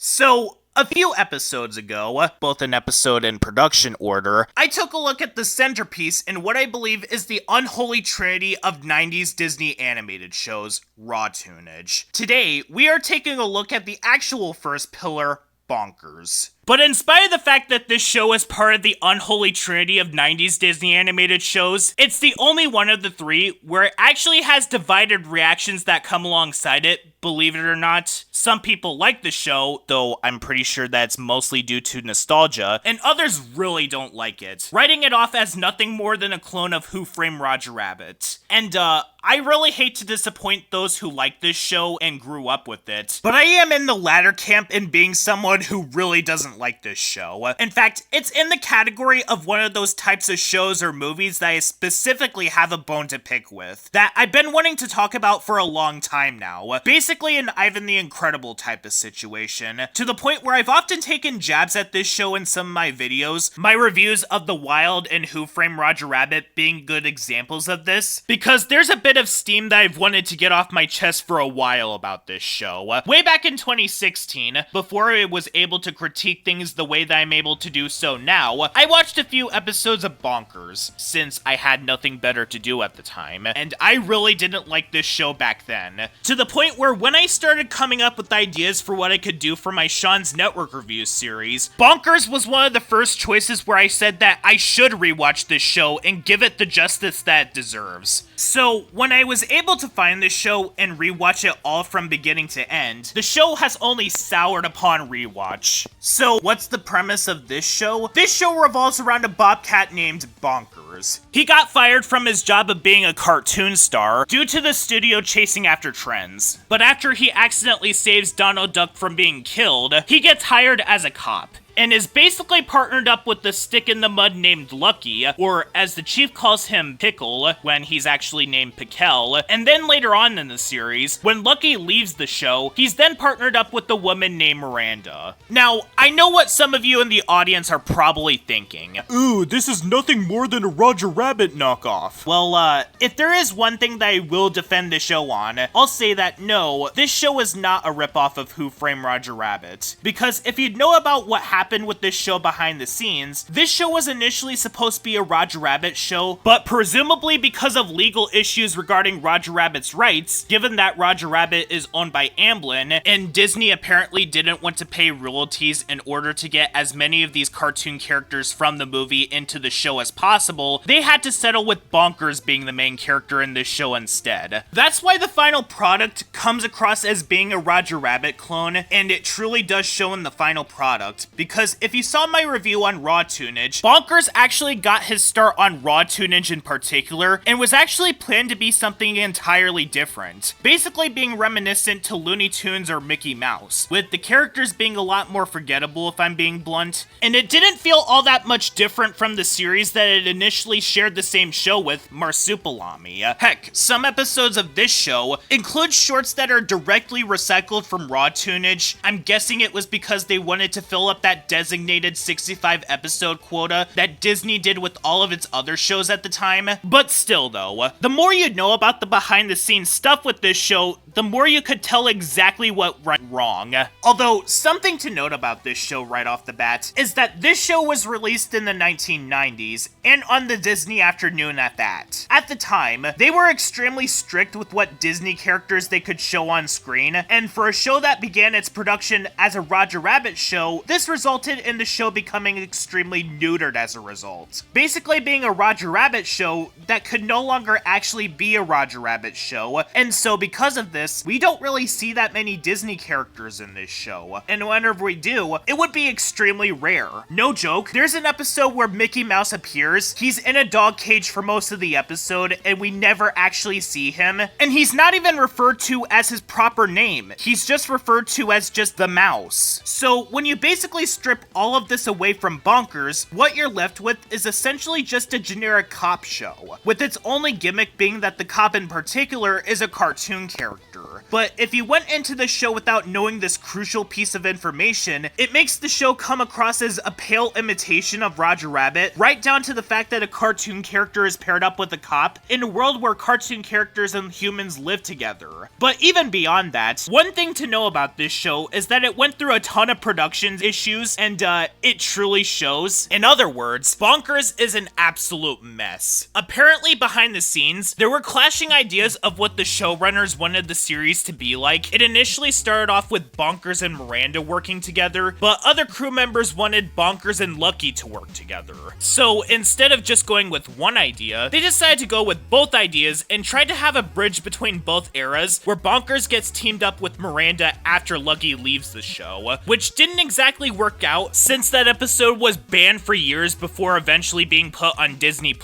So, a few episodes ago, both an episode and production order, I took a look at the centerpiece in what I believe is the unholy trinity of 90s Disney animated shows, raw tunage. Today, we are taking a look at the actual first pillar, Bonkers. But in spite of the fact that this show is part of the unholy trinity of 90s Disney animated shows, it's the only one of the three where it actually has divided reactions that come alongside it, believe it or not. Some people like the show, though I'm pretty sure that's mostly due to nostalgia, and others really don't like it, writing it off as nothing more than a clone of Who Framed Roger Rabbit. And I really hate to disappoint those who like this show and grew up with it, but I am in the latter camp in being someone who really doesn't like this show. In fact, it's in the category of one of those types of shows or movies that I specifically have a bone to pick with, that I've been wanting to talk about for a long time now. Basically an Ivan the Incredible type of situation, to the point where I've often taken jabs at this show in some of my videos, my reviews of The Wild and Who Framed Roger Rabbit being good examples of this, because there's a bit of steam that I've wanted to get off my chest for a while about this show. Way back in 2016, before I was able to critique things the way that I'm able to do so now, I watched a few episodes of Bonkers, since I had nothing better to do at the time, and I really didn't like this show back then, to the point where when I started coming up with ideas for what I could do for my Sean's Network Reviews series, Bonkers was one of the first choices where I said that I should rewatch this show and give it the justice that it deserves. So, when I was able to find this show and rewatch it all from beginning to end, the show has only soured upon rewatch. So, what's the premise of this show? This show revolves around a bobcat named Bonkers. He got fired from his job of being a cartoon star due to the studio chasing after trends. But after he accidentally saves Donald Duck from being killed, he gets hired as a cop, and is basically partnered up with the stick in the mud named Lucky, or as the chief calls him, Piquel, when he's actually named Piquel, and then later on in the series, when Lucky leaves the show, he's then partnered up with the woman named Miranda. Now, I know what some of you in the audience are probably thinking. Ooh, this is nothing more than a Roger Rabbit knockoff. Well, if there is one thing that I will defend the show on, I'll say that no, this show is not a ripoff of Who Framed Roger Rabbit. Because if you know about what happened with this show behind the scenes, this show was initially supposed to be a Roger Rabbit show, but presumably because of legal issues regarding Roger Rabbit's rights, given that Roger Rabbit is owned by Amblin, and Disney apparently didn't want to pay royalties in order to get as many of these cartoon characters from the movie into the show as possible, they had to settle with Bonkers being the main character in this show instead. That's why the final product comes across as being a Roger Rabbit clone, and it truly does show in the final product, because if you saw my review on raw tunage, Bonkers actually got his start on raw tunage in particular, and was actually planned to be something entirely different, basically being reminiscent to Looney Tunes or Mickey Mouse, with the characters being a lot more forgettable if I'm being blunt, and it didn't feel all that much different from the series that it initially shared the same show with, Marsupilami. Heck, some episodes of this show include shorts that are directly recycled from raw tunage. I'm guessing it was because they wanted to fill up that designated 65 episode quota that Disney did with all of its other shows at the time. But still though, the more you know about the behind the scenes stuff with this show, the more you could tell exactly what went wrong. Although, something to note about this show right off the bat is that this show was released in the 1990s, and on the Disney afternoon at that. At the time, they were extremely strict with what Disney characters they could show on screen, and for a show that began its production as a Roger Rabbit show, this resulted in the show becoming extremely neutered as a result. Basically being a Roger Rabbit show that could no longer actually be a Roger Rabbit show, and so because of this, we don't really see that many Disney characters in this show, and whenever we do, it would be extremely rare. No joke, there's an episode where Mickey Mouse appears, he's in a dog cage for most of the episode, and we never actually see him, and he's not even referred to as his proper name, he's just referred to as just the mouse. So when you basically strip all of this away from Bonkers, what you're left with is essentially just a generic cop show, with its only gimmick being that the cop in particular is a cartoon character. But if you went into the show without knowing this crucial piece of information, it makes the show come across as a pale imitation of Roger Rabbit, right down to the fact that a cartoon character is paired up with a cop in a world where cartoon characters and humans live together. But even beyond that, one thing to know about this show is that it went through a ton of production issues, and it truly shows. In other words, Bonkers is an absolute mess. Apparently behind the scenes, there were clashing ideas of what the showrunners wanted the series to be like. It initially started off with Bonkers and Miranda working together, but other crew members wanted Bonkers and Lucky to work together. So instead of just going with one idea, they decided to go with both ideas and tried to have a bridge between both eras where Bonkers gets teamed up with Miranda after Lucky leaves the show, which didn't exactly work out since that episode was banned for years before eventually being put on Disney+,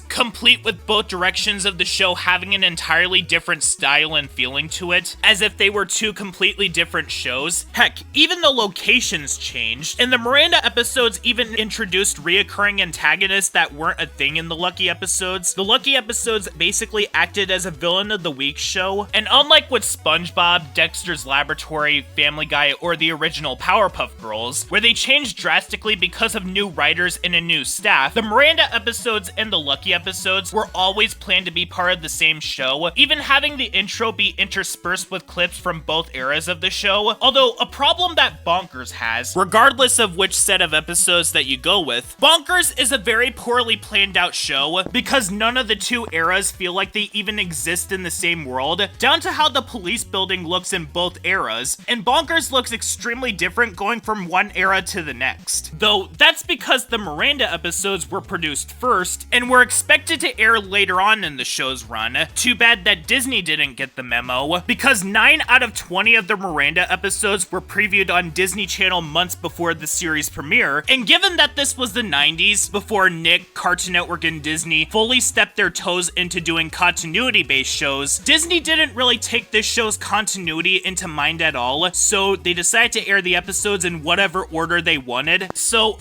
complete with both directions of the show having an entirely different style and feeling to it, as if they were two completely different shows. Heck, even the locations changed, and the Miranda episodes even introduced reoccurring antagonists that weren't a thing in the Lucky episodes. The Lucky episodes basically acted as a villain of the week show, and unlike with SpongeBob, Dexter's Laboratory, Family Guy, or the original Powerpuff Girls, where they changed drastically because of new writers and a new staff, the Miranda episodes and the Lucky episodes were always planned to be part of the same show, even having the intro be interspersed with clips from both eras of the show. Although, a problem that Bonkers has, regardless of which set of episodes that you go with, Bonkers is a very poorly planned out show because none of the two eras feel like they even exist in the same world, down to how the police building looks in both eras, and Bonkers looks extremely different going from one era to the next. Though, that's because the Miranda episodes were produced first, and were expected to air later on in the show's run. Too bad that Disney didn't get the memo, because 9 out of 20 of the Miranda episodes were previewed on Disney Channel months before the series premiere, and given that this was the 90s, before Nick, Cartoon Network, and Disney fully stepped their toes into doing continuity-based shows, Disney didn't really take this show's continuity into mind at all, so they decided to air the episodes in whatever order they wanted. So,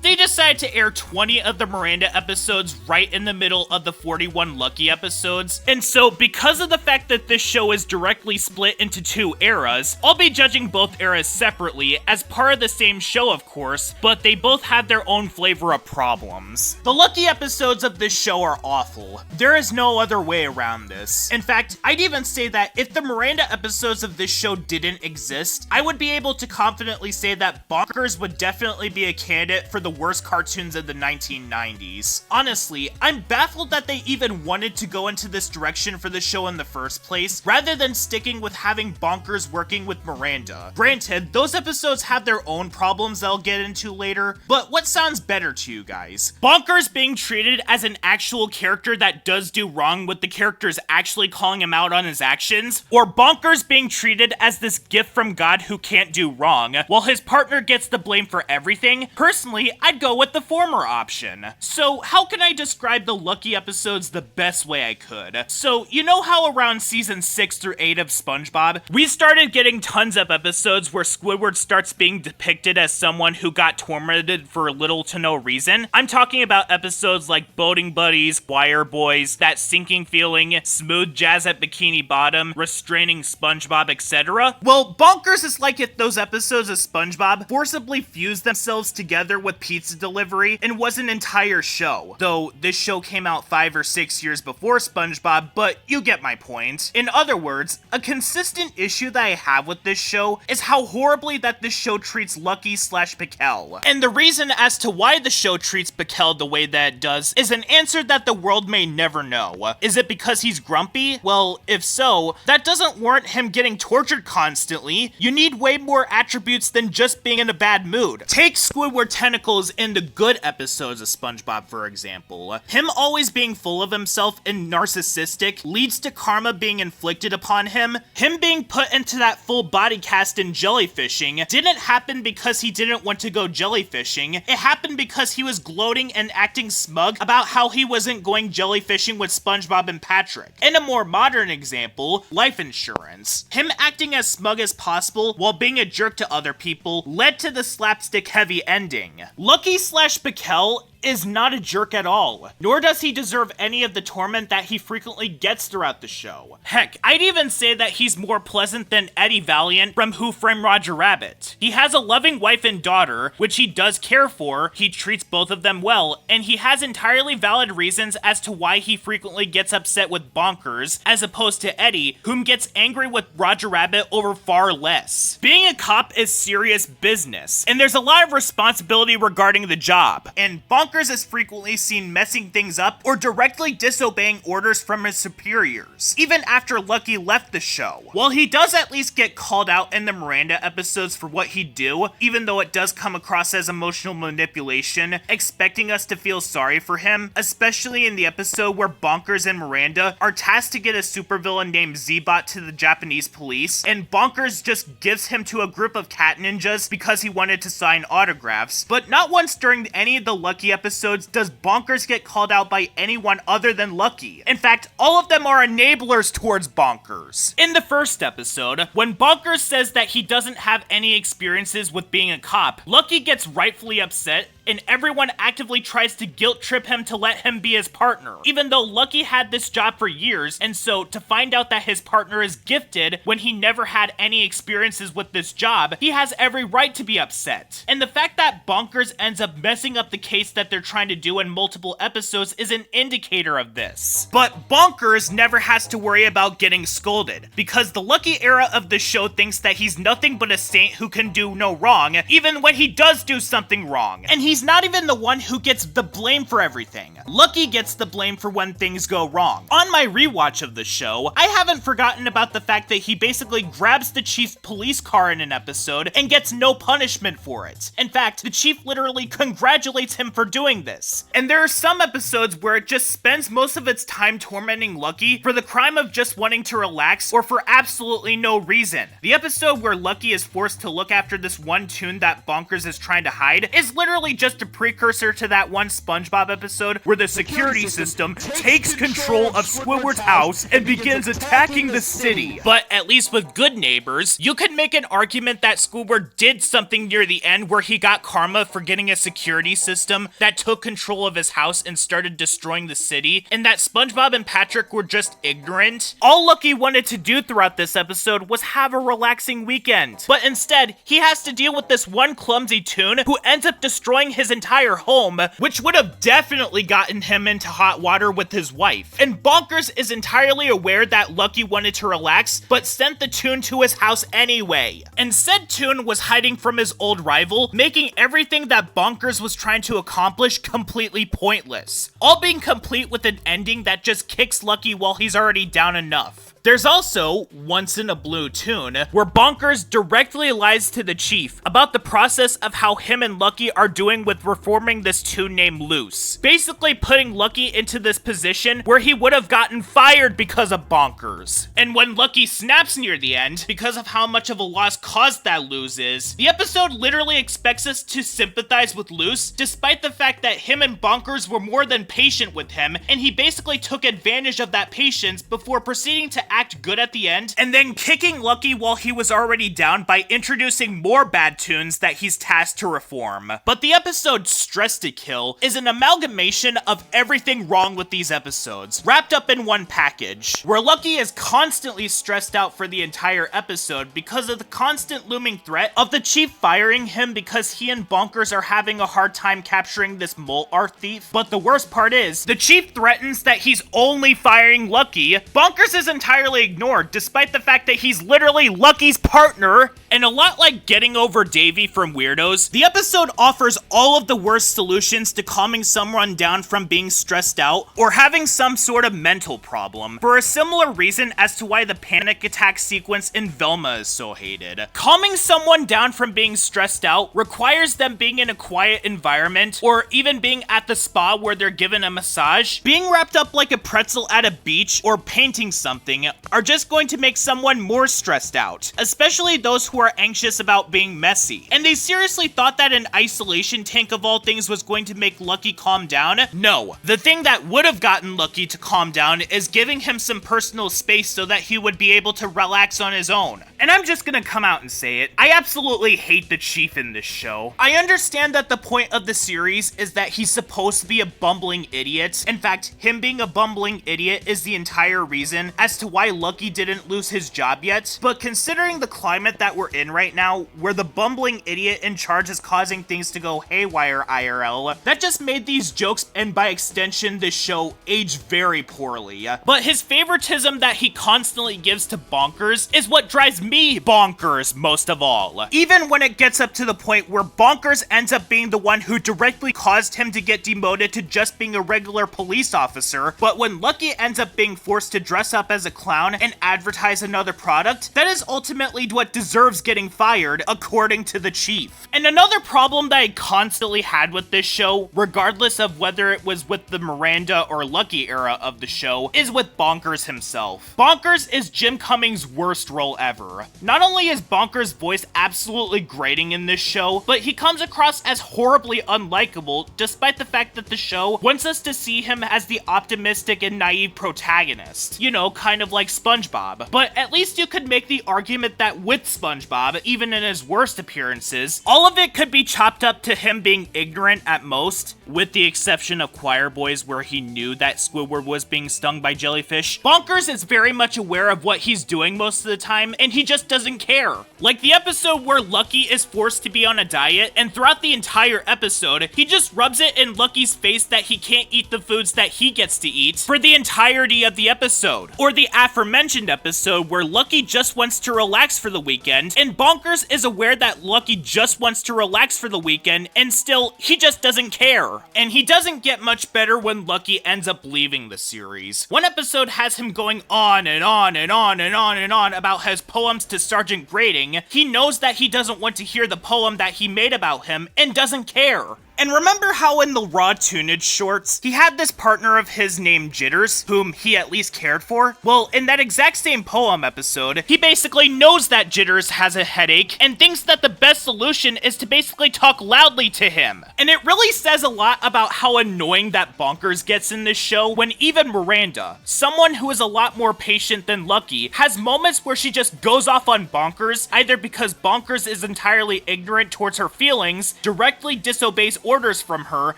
they decided to air 20 of the Miranda episodes right in the middle of the 41 Lucky episodes. And so, because of the fact that this show is directly split into two eras, I'll be judging both eras separately as part of the same show, of course, but they both have their own flavor of problems. The Lucky episodes of this show are awful. There is no other way around this. In fact, I'd even say that if the Miranda episodes of this show didn't exist, I would be able to confidently say that Bonkers would definitely be a candidate for the worst cartoons of the 1990s. Honestly, I'm baffled that they even wanted to go into this direction for the show in the first place, rather than sticking with having Bonkers working with Miranda. Granted, those episodes have their own problems that I'll get into later, but what sounds better to you guys? Bonkers being treated as an actual character that does do wrong with the characters actually calling him out on his actions, or Bonkers being treated as this gift from God who can't do wrong, while his partner gets the blame for everything? Personally, I'd go with the former option. So how can I describe the Lucky episodes the best way I could? So, you know how around season 6 through 8 of SpongeBob, we started getting tons of episodes where Squidward starts being depicted as someone who got tormented for little to no reason? I'm talking about episodes like Boating Buddies, Wire Boys, That Sinking Feeling, Smooth Jazz at Bikini Bottom, Restraining SpongeBob, etc. Well, Bonkers is like if those episodes of SpongeBob forcibly fused themselves together with pizza delivery and was an entire show. Though this show came out 5 or 6 years before SpongeBob, but you get my point. In other words, a consistent issue that I have with this show is how horribly that this show treats Lucky / Piquel. And the reason as to why the show treats Piquel the way that it does is an answer that the world may never know. Is it because he's grumpy? Well, if so, that doesn't warrant him getting tortured constantly. You need way more attributes than just being in a bad mood. Take Squidward tentacle examples in the good episodes of SpongeBob, for example. Him always being full of himself and narcissistic leads to karma being inflicted upon him. Him being put into that full body cast in jellyfishing didn't happen because he didn't want to go jellyfishing. It happened because he was gloating and acting smug about how he wasn't going jellyfishing with SpongeBob and Patrick. In a more modern example, life insurance. Him acting as smug as possible while being a jerk to other people led to the slapstick heavy ending. Lucky/Piquel is not a jerk at all, nor does he deserve any of the torment that he frequently gets throughout the show. Heck, I'd even say that he's more pleasant than Eddie Valiant from Who Framed Roger Rabbit. He has a loving wife and daughter, which he does care for, he treats both of them well, and he has entirely valid reasons as to why he frequently gets upset with Bonkers, as opposed to Eddie, whom gets angry with Roger Rabbit over far less. Being a cop is serious business, and there's a lot of responsibility regarding the job, and Bonkers is frequently seen messing things up or directly disobeying orders from his superiors, even after Lucky left the show. While he does at least get called out in the Miranda episodes for what he'd do, even though it does come across as emotional manipulation, expecting us to feel sorry for him, especially in the episode where Bonkers and Miranda are tasked to get a supervillain named Z-Bot to the Japanese police, and Bonkers just gives him to a group of cat ninjas because he wanted to sign autographs, but not once during any of the Lucky episodes does Bonkers get called out by anyone other than Lucky. In fact, all of them are enablers towards Bonkers. In the first episode, when Bonkers says that he doesn't have any experiences with being a cop, Lucky gets rightfully upset, and everyone actively tries to guilt trip him to let him be his partner, even though Lucky had this job for years, and so to find out that his partner is gifted when he never had any experiences with this job, he has every right to be upset. And the fact that Bonkers ends up messing up the case that they're trying to do in multiple episodes is an indicator of this. But Bonkers never has to worry about getting scolded, because the Lucky era of the show thinks that he's nothing but a saint who can do no wrong, even when he does do something wrong. And he's not even the one who gets the blame for everything. Lucky gets the blame for when things go wrong. On my rewatch of the show, I haven't forgotten about the fact that he basically grabs the chief's police car in an episode and gets no punishment for it. In fact, the chief literally congratulates him for doing this. And there are some episodes where it just spends most of its time tormenting Lucky for the crime of just wanting to relax or for absolutely no reason. The episode where Lucky is forced to look after this one tune that Bonkers is trying to hide is literally just a precursor to that one SpongeBob episode where the security system takes control of Squidward's house and begins attacking the city. But at least with Good Neighbors, you could make an argument that Squidward did something near the end where he got karma for getting a security system that took control of his house and started destroying the city, and that SpongeBob and Patrick were just ignorant. All Lucky wanted to do throughout this episode was have a relaxing weekend, but instead, he has to deal with this one clumsy toon who ends up destroying his entire home, which would have definitely gotten him into hot water with his wife. And Bonkers is entirely aware that Lucky wanted to relax, but sent the toon to his house anyway. And said toon was hiding from his old rival, making everything that Bonkers was trying to accomplish completely pointless, all being complete with an ending that just kicks Lucky while he's already down enough. There's also Once in a Blue Toon, where Bonkers directly lies to the chief about the process of how him and Lucky are doing with reforming this toon named Loose, basically putting Lucky into this position where he would have gotten fired because of Bonkers. And when Lucky snaps near the end, because of how much of a lost cause that Loose is, the episode literally expects us to sympathize with Loose, despite the fact that him and Bonkers were more than patient with him, and he basically took advantage of that patience before proceeding to act good at the end, and then kicking Lucky while he was already down by introducing more bad tunes that he's tasked to reform. But the episode Stress to Kill is an amalgamation of everything wrong with these episodes, wrapped up in one package, where Lucky is constantly stressed out for the entire episode because of the constant looming threat of the chief firing him because he and Bonkers are having a hard time capturing this mole art thief. But the worst part is, the chief threatens that he's only firing Lucky. Bonkers is entirely ignored, despite the fact that he's literally Lucky's partner, And a lot like Getting Over Davy from Weirdos, the episode offers all of the worst solutions to calming someone down from being stressed out or having some sort of mental problem, for a similar reason as to why the panic attack sequence in Velma is so hated. Calming someone down from being stressed out requires them being in a quiet environment, or even being at the spa where they're given a massage. Being wrapped up like a pretzel at a beach or painting something are just going to make someone more stressed out, especially those who are anxious about being messy. And they seriously thought that an isolation tank of all things was going to make Lucky calm down? No. The thing that would have gotten Lucky to calm down is giving him some personal space so that he would be able to relax on his own. And I'm just gonna come out and say it, I absolutely hate the Chief in this show. I understand that the point of the series is that he's supposed to be a bumbling idiot. In fact, him being a bumbling idiot is the entire reason as to why Lucky didn't lose his job yet. But considering the climate that we're in right now, where the bumbling idiot in charge is causing things to go haywire IRL, that just made these jokes, and by extension this show, age very poorly. But his favoritism that he constantly gives to Bonkers is what drives me bonkers most of all. Even when it gets up to the point where Bonkers ends up being the one who directly caused him to get demoted to just being a regular police officer, but when Lucky ends up being forced to dress up as a clown and advertise another product, that is ultimately what deserves getting fired, according to the Chief. And another problem that I constantly had with this show, regardless of whether it was with the Miranda or Lucky era of the show, is with Bonkers himself. Bonkers is Jim Cummings' worst role ever. Not only is Bonkers' voice absolutely grating in this show, but he comes across as horribly unlikable, despite the fact that the show wants us to see him as the optimistic and naive protagonist. You know, kind of like SpongeBob. But at least you could make the argument that with SpongeBob, even in his worst appearances, all of it could be chopped up to him being ignorant at most, with the exception of Choir Boys where he knew that Squidward was being stung by jellyfish. Bonkers is very much aware of what he's doing most of the time, and he just doesn't care. Like the episode where Lucky is forced to be on a diet, and throughout the entire episode, he just rubs it in Lucky's face that he can't eat the foods that he gets to eat for the entirety of the episode. Or the aforementioned episode where Lucky just wants to relax for the weekend, and Bonkers is aware that Lucky just wants to relax for the weekend, and still, he just doesn't care. And he doesn't get much better when Lucky ends up leaving the series. One episode has him going on and on and on and on and on about his poems to Sergeant Grading. He knows that he doesn't want to hear the poem that he made about him and doesn't care. And remember how in the Raw Tunage shorts, he had this partner of his named Jitters, whom he at least cared for? Well, in that exact same poem episode, he basically knows that Jitters has a headache and thinks that the best solution is to basically talk loudly to him. And it really says a lot about how annoying that Bonkers gets in this show when even Miranda, someone who is a lot more patient than Lucky, has moments where she just goes off on Bonkers, either because Bonkers is entirely ignorant towards her feelings, directly disobeys orders from her,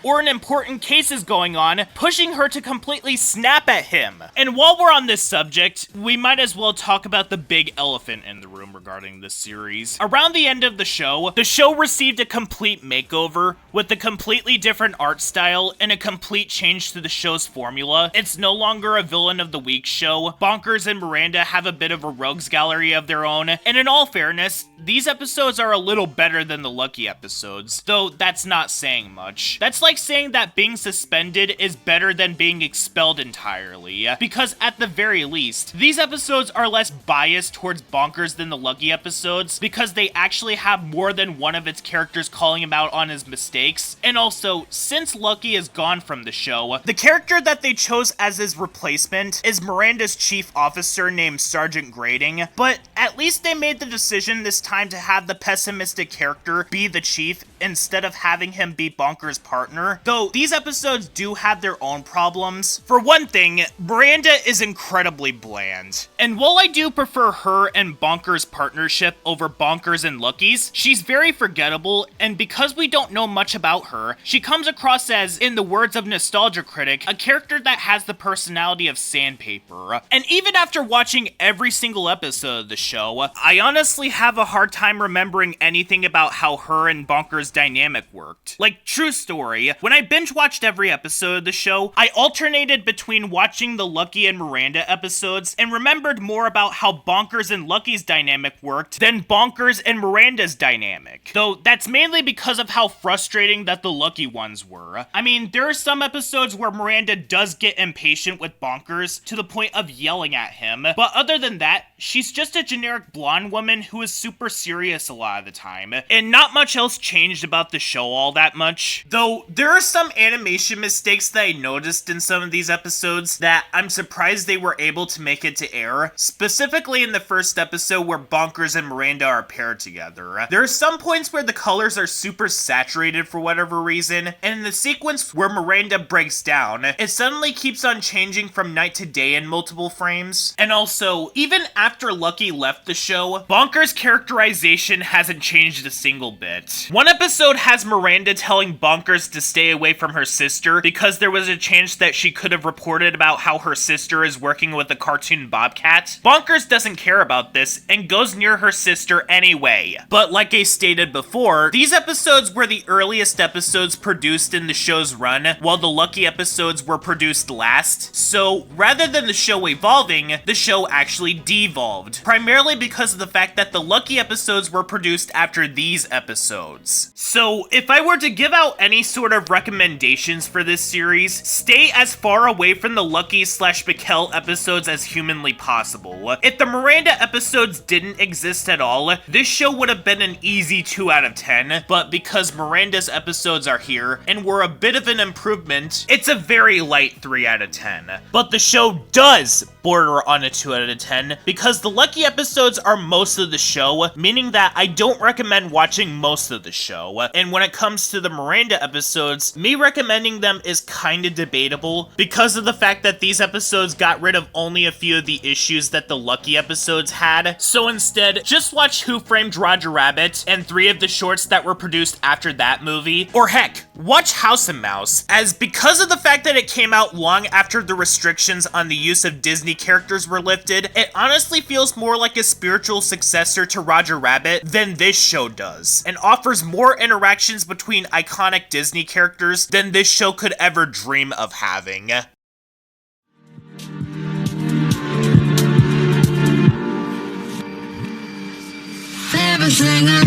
or an important case is going on, pushing her to completely snap at him. And while we're on this subject, we might as well talk about the big elephant in the room regarding this series. Around the end of the show received a complete makeover, with a completely different art style and a complete change to the show's formula. It's no longer a Villain of the Week show. Bonkers and Miranda have a bit of a rogues gallery of their own, and in all fairness, these episodes are a little better than the Lucky episodes, though that's not saying much. That's like saying that being suspended is better than being expelled entirely, because at the very least, these episodes are less biased towards Bonkers than the Lucky episodes, because they actually have more than one of its characters calling him out on his mistakes. And also, since Lucky is gone from the show, the character that they chose as his replacement is Miranda's chief officer named Sergeant Grading, but at least they made the decision this time to have the pessimistic character be the chief instead of having him be Bonkers' partner. Though these episodes do have their own problems. For one thing, Miranda is incredibly bland. And while I do prefer her and Bonkers' partnership over Bonkers and Lucky's, she's very forgettable, and because we don't know much about her, she comes across as, in the words of Nostalgia Critic, a character that has the personality of sandpaper. And even after watching every single episode of the show, I honestly have a hard time remembering anything about how her and Bonkers' dynamic worked. Like, Like, true story, when I binge watched every episode of the show, I alternated between watching the Lucky and Miranda episodes and remembered more about how Bonkers and Lucky's dynamic worked than Bonkers and Miranda's dynamic. Though that's mainly because of how frustrating that the Lucky ones were. I mean, there are some episodes where Miranda does get impatient with Bonkers to the point of yelling at him, but other than that, she's just a generic blonde woman who is super serious a lot of the time, and not much else changed about the show all that much. Though, there are some animation mistakes that I noticed in some of these episodes that I'm surprised they were able to make it to air, specifically in the first episode where Bonkers and Miranda are paired together. There are some points where the colors are super saturated for whatever reason, and in the sequence where Miranda breaks down, it suddenly keeps on changing from night to day in multiple frames. And also, even after Lucky left the show, Bonkers' characterization hasn't changed a single bit. One episode has Miranda telling Bonkers to stay away from her sister because there was a chance that she could have reported about how her sister is working with a cartoon bobcat. Bonkers doesn't care about this and goes near her sister anyway. But like I stated before, these episodes were the earliest episodes produced in the show's run, while the Lucky episodes were produced last. So rather than the show evolving, the show actually devolved, primarily because of the fact that the Lucky episodes were produced after these episodes. So if I were to give out any sort of recommendations for this series, stay as far away from the Lucky/Piquel episodes as humanly possible. If the Miranda episodes didn't exist at all, this show would have been an easy 2 out of 10, but because Miranda's episodes are here and were a bit of an improvement, it's a very light 3 out of 10. But the show does border on a 2 out of 10 because the Lucky episodes are most of the show, meaning that I don't recommend watching most of the show. And when it comes to the Miranda episodes, me recommending them is kinda debatable because of the fact that these episodes got rid of only a few of the issues that the Lucky episodes had. So instead, just watch Who Framed Roger Rabbit and 3 of the shorts that were produced after that movie. Or heck, watch House and Mouse, as because of the fact that it came out long after the restrictions on the use of Disney characters were lifted, it honestly feels more like a spiritual successor to Roger Rabbit than this show does, and offers more interactions between iconic Disney characters than this show could ever dream of having. Everything I